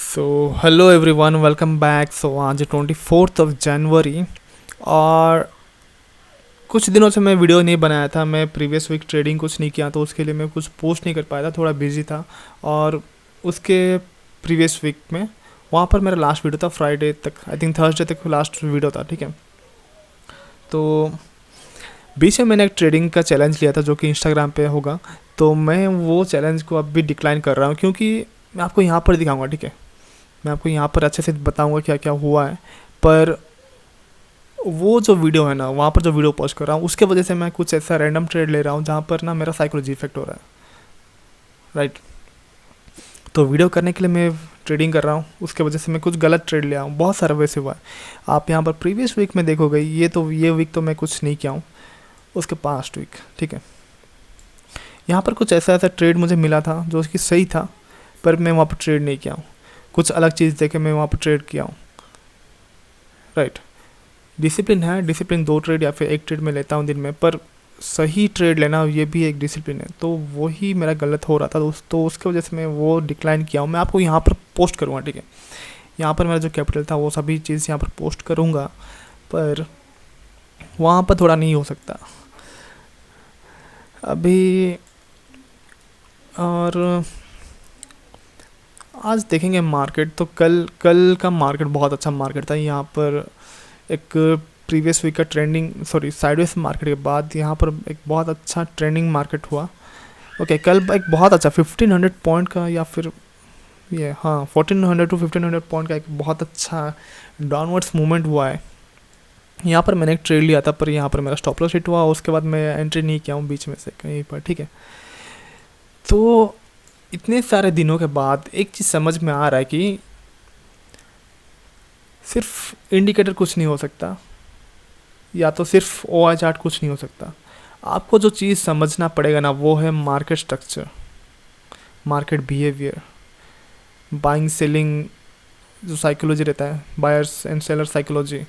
सो hello everyone, welcome back. So आज 24 जनवरी और कुछ दिनों से मैं वीडियो नहीं बनाया था। मैं प्रीवियस वीक ट्रेडिंग कुछ नहीं किया तो उसके लिए मैं कुछ पोस्ट नहीं कर पाया था, थोड़ा बिजी था। और उसके प्रीवियस वीक में वहाँ पर मेरा लास्ट वीडियो था फ्राइडे तक, आई थिंक थर्सडे तक लास्ट वीडियो था, ठीक है। तो बीच में मैंने एक ट्रेडिंग का चैलेंज लिया था जो कि इंस्टाग्राम पे होगा। तो मैं वो चैलेंज को अब भी डिक्लाइन कर रहा हूँ क्योंकि मैं आपको यहाँ पर दिखाऊंगा, ठीक है। मैं आपको यहाँ पर अच्छे से बताऊंगा क्या क्या हुआ है। पर वो जो वीडियो है ना, वहाँ पर जो वीडियो पोस्ट कर रहा हूँ उसके वजह से मैं कुछ ऐसा रैंडम ट्रेड ले रहा हूँ जहाँ पर ना मेरा साइकोलॉजी इफेक्ट हो रहा है, राइट। तो वीडियो करने के लिए मैं ट्रेडिंग कर रहा हूँ, उसके वजह से मैं कुछ गलत ट्रेड ले आऊँ, बहुत सारा वैसे हुआ है। आप यहाँ पर प्रीवियस वीक में देखोगे, ये वीक तो मैं कुछ नहीं किया हूँ, उसके पास्ट वीक, ठीक है। यहाँ पर कुछ ऐसा ऐसा ट्रेड मुझे मिला था जो कि सही था, पर मैं वहाँ पर ट्रेड नहीं किया हूँ। कुछ अलग चीज़ देखे मैं वहाँ पर ट्रेड किया हूँ, राइट। डिसिप्लिन है, डिसिप्लिन 2 ट्रेड या फिर 1 ट्रेड में लेता हूँ दिन में, पर सही ट्रेड लेना ये भी एक डिसिप्लिन है। तो वही मेरा गलत हो रहा था तो उसके वजह से मैं वो डिक्लाइन किया हूँ। मैं आपको यहाँ पर पोस्ट करूँगा, ठीक है। यहाँ पर मेरा जो कैपिटल था वो सभी चीज़ यहाँ पर पोस्ट करूँगा, पर वहाँ पर थोड़ा नहीं हो सकता अभी। और आज देखेंगे मार्केट, तो कल कल का मार्केट बहुत अच्छा मार्केट था। यहाँ पर एक प्रीवियस वीक का साइडवेज मार्केट के बाद यहाँ पर एक बहुत अच्छा ट्रेंडिंग मार्केट हुआ। ओके, कल एक बहुत अच्छा 1500 पॉइंट का या फिर ये 1400 टू 1500 पॉइंट का एक बहुत अच्छा डाउनवर्ड्स मूवमेंट हुआ है। यहाँ पर मैंने एक ट्रेड लिया था, पर यहाँ पर मेरा स्टॉप लॉस हिट हुआ, उसके बाद मैं एंट्री नहीं किया हूँ बीच में से कहीं पर, ठीक है। तो इतने सारे दिनों के बाद एक चीज़ समझ में आ रहा है कि सिर्फ इंडिकेटर कुछ नहीं हो सकता, या तो सिर्फ ओ चार्ट कुछ नहीं हो सकता। आपको जो चीज़ समझना पड़ेगा ना, वो है market structure, market behaviour, buying selling जो साइकोलॉजी रहता है, buyers and seller psychology,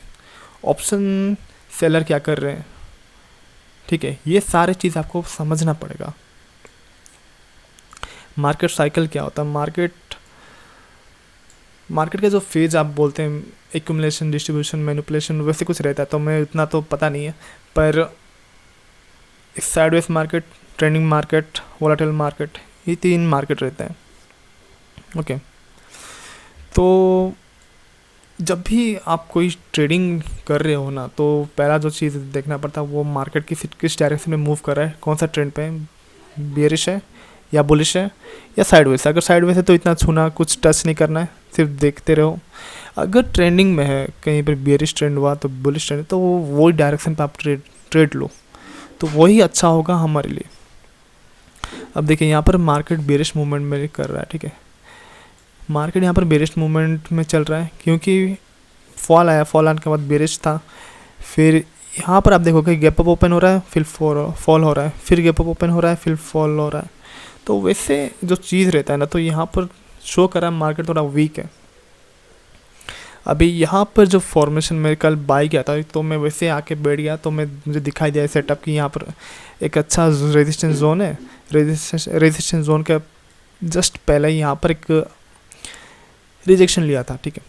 option seller क्या कर रहे हैं, ठीक है। ये सारे चीज़ आपको समझना पड़ेगा। मार्केट साइकिल क्या होता है, मार्केट का जो फेज आप बोलते हैं, एक्यूमुलेशन, डिस्ट्रीब्यूशन, मैनिपुलेशन, वैसे कुछ रहता है। तो मैं इतना तो पता नहीं है, पर sideways market, trending market, volatile market, ये 3 मार्केट रहते हैं, ओके। तो जब भी आप कोई ट्रेडिंग कर रहे हो ना, तो पहला जो चीज़ देखना पड़ता है वो मार्केट किस डायरेक्शन में मूव कर रहा है, कौन सा ट्रेंड पे, बेरिश है या बुलिश है या साइडवेज। अगर साइडवेज है तो इतना छूना, कुछ टच नहीं करना है, सिर्फ देखते रहो। अगर ट्रेंडिंग में है, कहीं पर बेरिश ट्रेंड हुआ तो बुलिश ट्रेंड, तो वही डायरेक्शन पे आप ट्रेड लो, तो वही अच्छा होगा हमारे लिए। अब देखिए यहाँ पर मार्केट बेरिश मूवमेंट में कर रहा है, ठीक है। मार्केट यहाँ पर बेरिश मूवमेंट में चल रहा है क्योंकि फॉल आया, फॉल आने के बाद बेरिश था। फिर यहाँ पर आप देखोगे गैप अप ओपन हो रहा है, फिर फॉल हो रहा है, फिर गैप अप ओपन हो रहा है, फिर फॉल हो रहा है। तो वैसे जो चीज़ रहता है ना, तो यहाँ पर शो कर रहा है मार्केट थोड़ा वीक है। अभी यहाँ पर जो फॉर्मेशन में कल बाई किया था, तो मैं वैसे आके बैठ गया, तो मुझे दिखाई दिया सेटअप कि यहाँ पर एक अच्छा रेजिस्टेंस जोन है। रेजिस्टेंस जोन का जस्ट पहले यहाँ पर एक रिजेक्शन लिया था, ठीक है।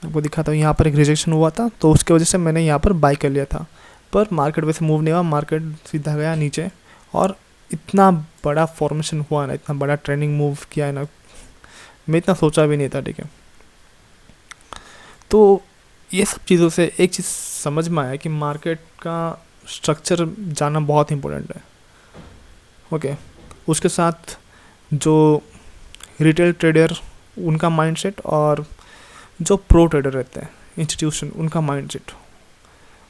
आपको दिखाता हूँ, यहाँ पर एक रिजेक्शन हुआ था, तो उसके वजह से मैंने यहाँ पर बाई कर लिया था। पर मार्केट वैसे मूव नहीं हुआ, मार्केट सीधा गया नीचे। और इतना बड़ा फॉर्मेशन हुआ ना, इतना बड़ा ट्रेंडिंग मूव किया है ना, मैं इतना सोचा भी नहीं था, ठीक है। तो ये सब चीज़ों से एक चीज़ समझ में आया कि मार्केट का स्ट्रक्चर जानना बहुत इंपॉर्टेंट है, ओके। उसके साथ जो रिटेल ट्रेडर उनका माइंडसेट, और जो प्रो ट्रेडर रहते हैं इंस्टीट्यूशन, उनका माइंडसेट,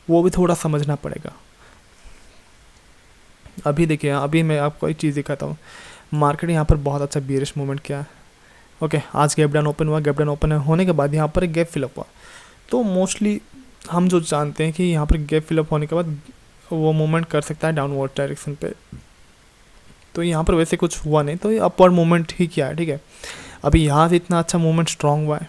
वो भी थोड़ा समझना पड़ेगा। अभी देखिए, अभी मैं आपको एक चीज़ दिखाता हूँ। मार्केट यहाँ पर बहुत अच्छा बियरिश मूवमेंट किया है, ओके। आज गैप डाउन ओपन हुआ, गैप डाउन ओपन होने के बाद यहाँ पर एक गैप फिलअप हुआ। तो मोस्टली हम जो जानते हैं कि यहाँ पर गैप फिलअप होने के बाद वो मूवमेंट कर सकता है डाउनवर्ड डायरेक्शन पे। तो यहाँ पर वैसे कुछ हुआ नहीं, तो ये अपवर्ड मूवमेंट ही किया है, ठीक है। अभी यहाँ से इतना अच्छा मूवमेंट स्ट्रॉन्ग हुआ है।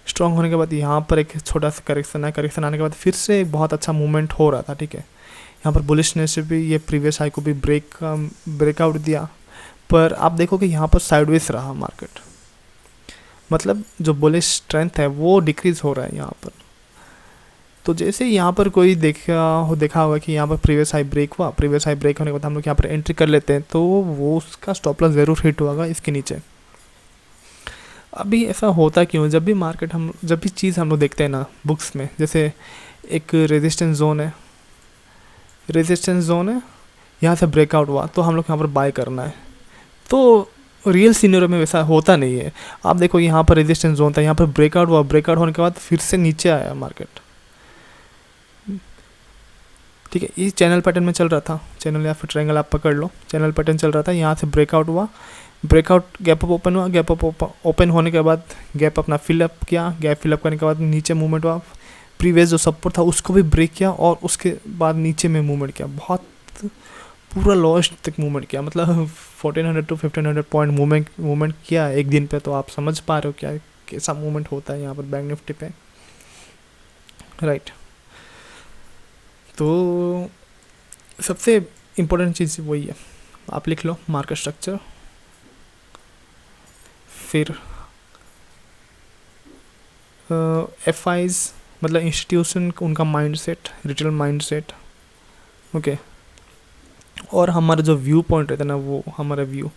स्ट्रॉन्ग होने के बाद यहाँ पर एक छोटा सा करेक्शन है, करेक्शन आने के बाद फिर से एक बहुत अच्छा मूवमेंट हो रहा था, ठीक है। यहाँ पर बुलिशनेस से भी ये प्रीवियस हाई को भी ब्रेकआउट दिया, पर आप देखो कि यहाँ पर साइडवेज रहा मार्केट। मतलब जो बुलिश स्ट्रेंथ है वो डिक्रीज हो रहा है यहाँ पर। तो जैसे यहाँ पर कोई देखा होगा कि यहाँ पर प्रीवियस हाई ब्रेक हुआ, प्रीवियस हाई ब्रेक होने के बाद हम लोग यहाँ पर एंट्री कर लेते हैं, तो वो उसका स्टॉप लॉस ज़रूर हिट होगा इसके नीचे। अभी ऐसा होता क्यों, जब भी चीज़ हम लोग देखते हैं ना बुक्स में, जैसे एक रेजिस्टेंस जोन है, यहाँ से ब्रेकआउट हुआ तो हम लोग यहाँ पर बाय करना है। तो रियल सीनियर में वैसा होता नहीं है। आप देखो यहाँ पर रेजिस्टेंस जोन था, यहाँ पर ब्रेकआउट हुआ, ब्रेकआउट होने के बाद फिर से नीचे आया मार्केट, ठीक है। ये चैनल पैटर्न में चल रहा था, चैनल या फिर ट्रायंगल आप पकड़ लो, चैनल पैटर्न चल रहा था। यहाँ से ब्रेकआउट हुआ, ब्रेकआउट गैप अप ओपन हुआ, गैप अप ओपन होने के बाद गैप अपना फिलअप किया, गैप फिलअप करने के बाद नीचे मूवमेंट हुआ, प्रीवियस जो सपोर्ट था उसको भी ब्रेक किया और उसके बाद नीचे में मूवमेंट किया, बहुत पूरा लॉस्ट तक मूवमेंट किया, मतलब 1400 to 1500 पॉइंट मूवमेंट किया एक दिन पे। तो आप समझ पा रहे हो क्या कैसा मूवमेंट होता है यहाँ पर बैंक निफ्टी पे, राइट। तो सबसे इम्पोर्टेंट चीज़ वही है, आप लिख लो मार्केट स्ट्रक्चर, फिर FIs मतलब इंस्टीट्यूशन, उनका माइंडसेट, रिटेल माइंडसेट, ओके। और हमारा जो व्यू पॉइंट रहता है ना, वो हमारा व्यू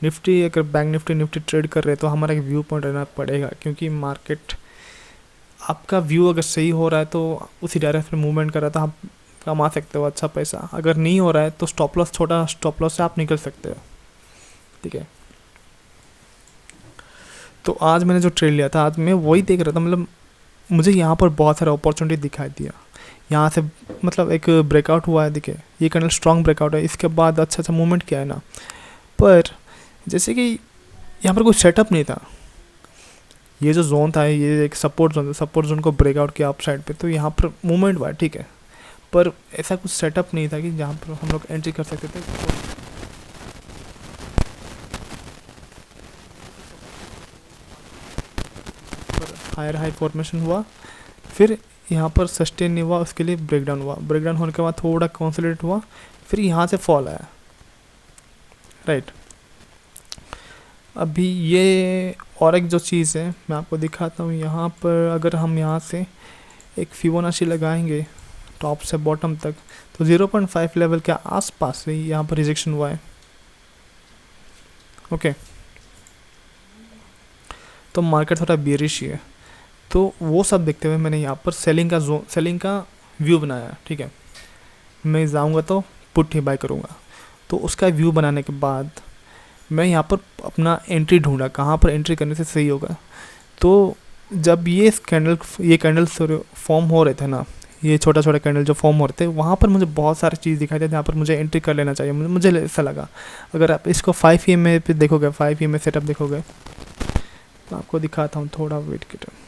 निफ्टी, अगर बैंक निफ्टी ट्रेड कर रहे हैं तो हमारा एक व्यू पॉइंट रहना पड़ेगा, क्योंकि मार्केट आपका व्यू अगर सही हो रहा है तो उसी डायरेक्शन में मूवमेंट कर रहा है तो आप कमा सकते हो अच्छा पैसा। अगर नहीं हो रहा है तो स्टॉप लॉस, छोटा स्टॉप लॉस से आप निकल सकते हो, ठीक है। तो आज मैंने जो ट्रेड लिया था, आज मैं वही देख रहा था, मतलब मुझे यहाँ पर बहुत सारा अपॉर्चुनिटी दिखाई दिया। यहाँ से मतलब एक ब्रेकआउट हुआ है, देखिए ये कैंडल स्ट्रॉन्ग ब्रेकआउट है, इसके बाद अच्छा मूवमेंट किया है ना, पर जैसे कि यहाँ पर कोई सेटअप नहीं था। ये जो जोन था, ये एक सपोर्ट जोन था, सपोर्ट जोन को ब्रेकआउट किया अप साइड पे, तो यहाँ पर मूवमेंट हुआ, ठीक है, पर ऐसा कुछ सेटअप नहीं था कि जहाँ पर हम लोग एंट्री कर सकते थे। हायर हाई फॉर्मेशन हुआ, फिर यहाँ पर सस्टेन नहीं हुआ, उसके लिए ब्रेकडाउन हुआ, ब्रेकडाउन होने के बाद थोड़ा कंसोलिडेट हुआ, फिर यहाँ से फॉल आया, राइट। अभी ये और एक जो चीज़ है मैं आपको दिखाता हूँ, यहाँ पर अगर हम यहाँ से एक फिबोनाची लगाएंगे टॉप से बॉटम तक, तो 0.5 लेवल के आसपास से यहाँ पर रिजेक्शन हुआ है, ओके। तो मार्केट थोड़ा बेरिश ही है, तो वो सब देखते हुए मैंने यहाँ पर सेलिंग का व्यू बनाया, ठीक है। मैं जाऊँगा तो पुट ही बाय करूँगा, तो उसका व्यू बनाने के बाद मैं यहाँ पर अपना एंट्री ढूंढा, कहाँ पर एंट्री करने से सही होगा। तो जब ये कैंडल्स फॉर्म हो रहे थे ना, ये छोटा कैंडल जो फॉर्म हो रहे थे, वहाँ पर मुझे बहुत सारी चीज़ दिखाई दी जहाँ पर मुझे एंट्री कर लेना चाहिए। मुझे ऐसा लगा, अगर आप इसको 5 EMA पे देखोगे, 5 EMA सेटअप देखोगे, तो आपको दिखाता हूँ, थोड़ा वेट कीजिए।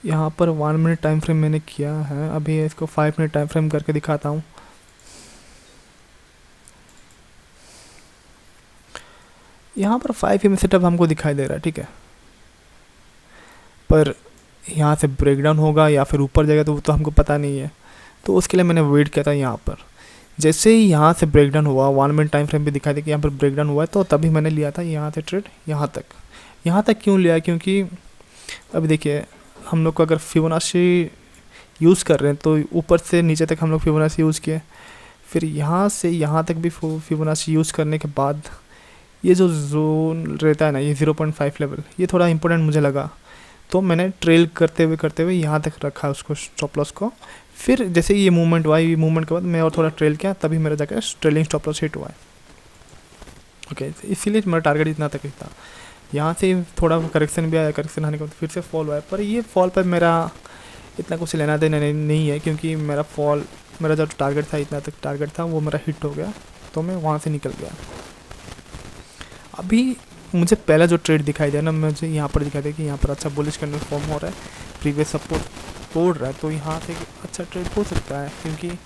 यहाँ पर 1 मिनट टाइम फ्रेम मैंने किया है, अभी इसको 5 मिनट टाइम फ्रेम करके दिखाता हूँ। यहाँ पर 5 EMA सेटअप हमको दिखाई दे रहा है, ठीक है, पर यहाँ से ब्रेकडाउन होगा या फिर ऊपर जाएगा तो वो तो हमको पता नहीं है। तो उसके लिए मैंने वेट किया था यहाँ पर, जैसे ही यहाँ से ब्रेकडाउन हुआ, 1 मिनट टाइम फ्रेम पे दिखाई दे कि यहाँ पर ब्रेकडाउन हुआ है, तो तभी मैंने लिया था यहाँ से ट्रेड। यहाँ तक क्यों लिया, क्योंकि अभी देखिए हम लोग को अगर फिबोनाची यूज़ कर रहे हैं तो ऊपर से नीचे तक हम लोग फिबोनाची यूज़ किए, फिर यहाँ से यहाँ तक भी फिबोनाची यूज़ करने के बाद ये जो जोन रहता है ना, ये 0.5 लेवल, ये थोड़ा इंपॉर्टेंट मुझे लगा। तो मैंने ट्रेल करते हुए यहाँ तक रखा उसको, स्टॉप लॉस को। फिर जैसे ये मूवमेंट हुआ, ये मूवमेंट के बाद मैं और थोड़ा ट्रेल किया, तभी मेरा जाकर ट्रेलिंग स्टॉप लॉस हिट हुआ है, ओके। इसीलिए मेरा टारगेट इतना तक ही था। यहाँ से थोड़ा करेक्शन भी आया, करेक्शन आने के बाद फिर से फॉल हुआ है, पर ये फॉल पर मेरा इतना कुछ लेना देना नहीं है, क्योंकि मेरा जो टारगेट था, इतना तक टारगेट था, वो मेरा हिट हो गया, तो मैं वहाँ से निकल गया। अभी मुझे पहला जो ट्रेड दिखाई दिया ना, मुझे यहाँ पर दिखाई दिया कि यहाँ पर अच्छा बुलिश कैंडल फॉर्म हो रहा है, प्रीवियस सपोर्ट तोड़ रहा है, तो यहाँ से अच्छा ट्रेड हो सकता है, क्योंकि एक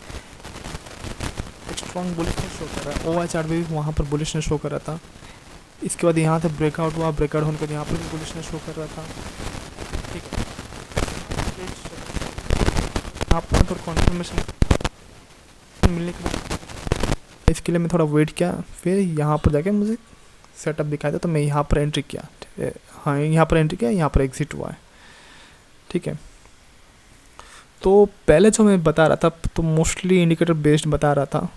स्ट्रॉन्ग बुलिशनेस शो कर रहा है। OI चार्ट भी वहाँ पर बुलिशनेस शो कर रहा था। इसके बाद यहाँ से ब्रेकआउट हुआ, ब्रेकआउट होने के बाद यहाँ पर भी बुलिशनेस शो कर रहा था, ठीक है। यहाँ पर थोड़ा कॉन्फर्मेशन मिलने के बाद इसके लिए मैं थोड़ा वेट किया, फिर यहाँ पर जाके मुझे सेटअप दिखाया था, तो मैं यहाँ पर एंट्री किया। हाँ, यहाँ पर एंट्री किया, यहाँ पर एग्जिट हुआ है, ठीक है। तो पहले जो मैं बता रहा था तो मोस्टली इंडिकेटर बेस्ड बता रहा था,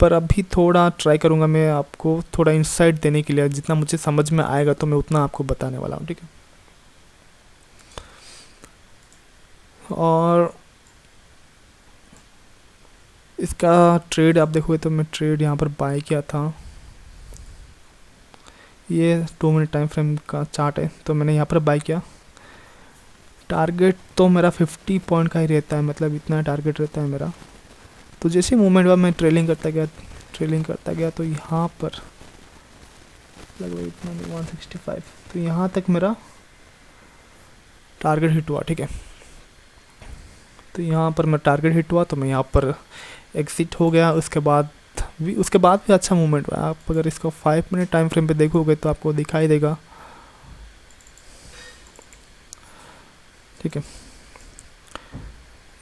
पर अभी थोड़ा ट्राई करूँगा मैं आपको थोड़ा इंसाइट देने के लिए, जितना मुझे समझ में आएगा तो मैं उतना आपको बताने वाला हूँ, ठीक है। और इसका ट्रेड आप देखोगे तो मैं ट्रेड यहाँ पर बाय किया था, ये 2 मिनट टाइम फ्रेम का चार्ट है, तो मैंने यहाँ पर बाय किया। टारगेट तो मेरा 50 पॉइंट का ही रहता है, मतलब इतना टारगेट रहता है मेरा। तो जैसे मूवमेंट हुआ मैं ट्रेलिंग करता गया तो यहाँ पर लगभग इतना 165, तो यहाँ तक मेरा टारगेट हिट हुआ, ठीक है। तो यहाँ पर मैं टारगेट हिट हुआ तो मैं यहाँ पर एग्जिट हो गया। उसके बाद भी अच्छा मूवमेंट हुआ। आप अगर इसको 5 मिनट टाइम फ्रेम पे देखोगे तो आपको दिखाई देगा, ठीक है।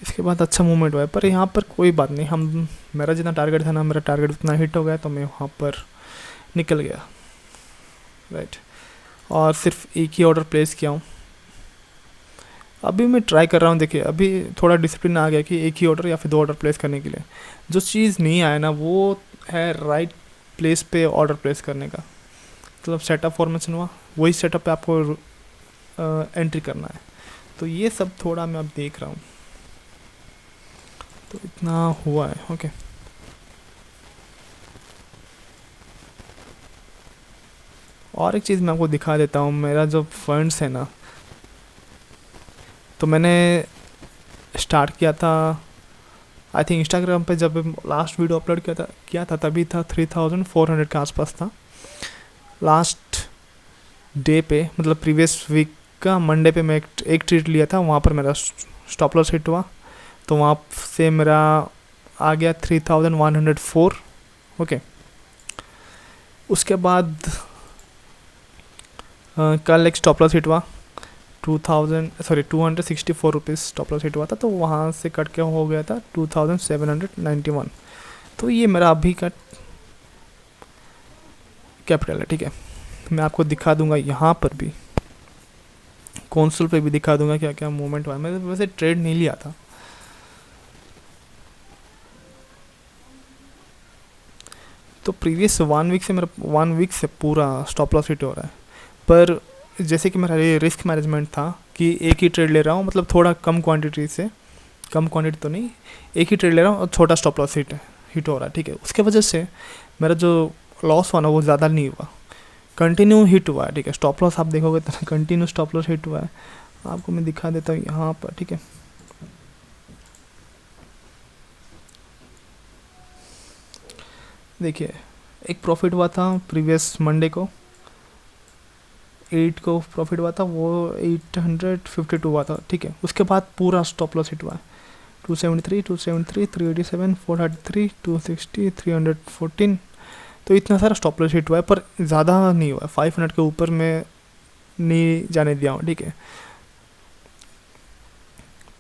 इसके बाद अच्छा मूवमेंट हुआ है, पर यहाँ पर कोई बात नहीं, मेरा जितना टारगेट था ना, मेरा टारगेट उतना हिट हो गया, तो मैं वहाँ पर निकल गया, राइट। और सिर्फ एक ही ऑर्डर प्लेस किया हूँ। अभी मैं ट्राई कर रहा हूँ, देखिए अभी थोड़ा डिसिप्लिन आ गया कि एक ही ऑर्डर या फिर 2 ऑर्डर प्लेस करने के लिए। जो चीज़ नहीं आया ना, वो है राइट प्लेस पे ऑर्डर प्लेस करने का, मतलब सेटअप फॉर्मेशन हुआ, वही सेटअप पे आपको एंट्री करना है। तो ये सब थोड़ा मैं अब देख रहा हूँ, तो इतना हुआ है, ओके। और एक चीज़ मैं आपको दिखा देता हूँ, मेरा जो फंड्स है ना, तो मैंने स्टार्ट किया था आई थिंक इंस्टाग्राम पे, जब लास्ट वीडियो अपलोड किया था तभी था 3400 के आसपास था। लास्ट डे पे, मतलब प्रीवियस वीक का मंडे पे मैं एक ट्रेड लिया था, वहाँ पर मेरा स्टॉप लॉस हिट हुआ, तो वहाँ से मेरा आ गया 3104, ओके। उसके बाद कल एक स्टॉप लॉस हिट हुआ 264 रुपीज़ स्टॉप लॉस हिट हुआ था, तो वहाँ से कट के हो गया था 2791। तो ये मेरा अभी का कैपिटल है, ठीक है। मैं आपको दिखा दूंगा यहाँ पर भी, कॉन्सोल पे भी दिखा दूंगा क्या क्या मूवमेंट हुआ है। मैंने वैसे ट्रेड नहीं लिया था, तो प्रीवियस 1 वीक से पूरा स्टॉप लॉस हिट हो रहा है। पर जैसे कि मेरा ये रिस्क मैनेजमेंट था कि एक ही ट्रेड ले रहा हूँ, मतलब थोड़ा कम क्वांटिटी तो नहीं, एक ही ट्रेड ले रहा हूँ और छोटा स्टॉप लॉस हिट हो रहा है, ठीक है। उसके वजह से मेरा जो लॉस हुआ ना, वो ज़्यादा नहीं हुआ, कंटिन्यू हिट हुआ है, ठीक है। स्टॉप लॉस आप देखोगे तो कंटिन्यू स्टॉप लॉस हिट हुआ है। आपको मैं दिखा देता हूँ यहाँ पर, ठीक है। देखिए एक प्रॉफिट हुआ था प्रीवियस मंडे को, 8 को प्रॉफिट हुआ था, वो 852 हुआ था, ठीक है। उसके बाद पूरा स्टॉप लॉस हिट हुआ है 273, 387, 433, 260, 314, तो इतना सारा स्टॉप लॉस हिट हुआ है, पर ज़्यादा नहीं हुआ है, 500 के ऊपर मैं नहीं जाने दिया हूँ, ठीक है।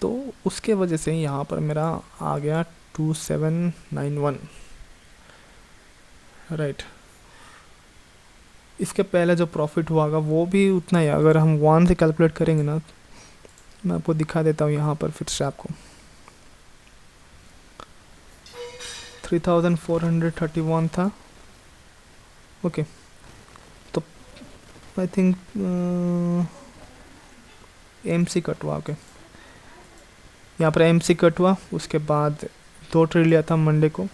तो उसके वजह से यहाँ पर मेरा आ गया 2791, राइट। इसके पहले जो प्रॉफिट हुआ वो भी उतना ही, अगर हम 1 से कैलकुलेट करेंगे ना, मैं आपको दिखा देता हूँ यहाँ पर फिर से आपको 3431 था, ओके। तो आई थिंक एमसी कट हुआ, ओके। यहाँ पर एमसी कट हुआ, उसके बाद 2 ट्रेड लिया था मंडे को,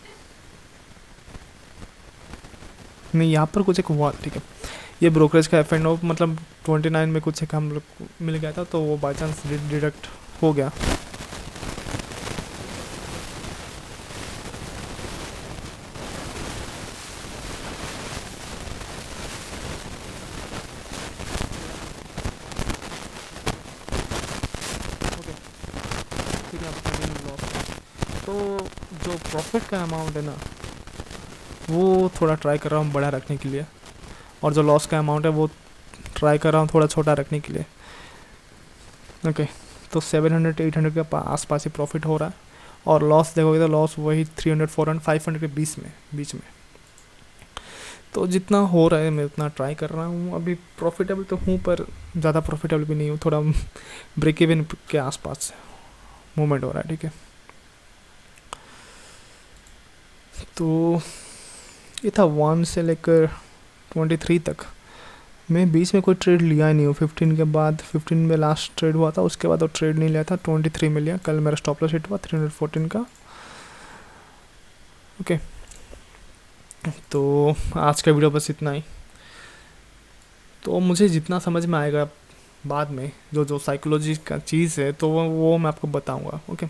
नहीं यहाँ पर कुछ एक हुआ, ठीक है। ये ब्रोकरेज का एफ एंड ओ, मतलब 29 में कुछ एक हम लोग को मिल गया था, तो वो बाई चांस डिडक्ट हो गया। ठीक है, तो जो प्रॉफिट का अमाउंट है ना, वो थोड़ा ट्राई कर रहा हूँ बड़ा रखने के लिए, और जो लॉस का अमाउंट है वो ट्राई कर रहा हूँ थोड़ा छोटा रखने के लिए, ओके। तो 700-800 के आसपास ही प्रॉफिट हो रहा है, और लॉस देखोगे तो लॉस वही 300, 400, 500 के बीच में। तो जितना हो रहा है मैं उतना ट्राई कर रहा हूँ। अभी प्रॉफिटेबल तो हूँ पर ज़्यादा प्रॉफिटेबल भी नहीं हूँ, थोड़ा ब्रेक इवन के आसपास मूवमेंट हो रहा है, ठीक है। तो ये था 1 से लेकर 23 तक। मैं बीच में कोई ट्रेड लिया ही नहीं हूँ। 15 के बाद, 15 में लास्ट ट्रेड हुआ था, उसके बाद और ट्रेड नहीं लिया था। 23 में लिया, कल मेरा स्टॉप लॉस हिट हुआ 314 का। ओके, तो आज का वीडियो बस इतना ही। तो मुझे जितना समझ में आएगा बाद में, जो जो साइकोलॉजी का चीज़ है, तो वो मैं आपको बताऊंगा। ओके,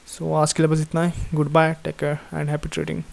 सो आज के लिए बस इतना ही। Good bye, take care and happy trading.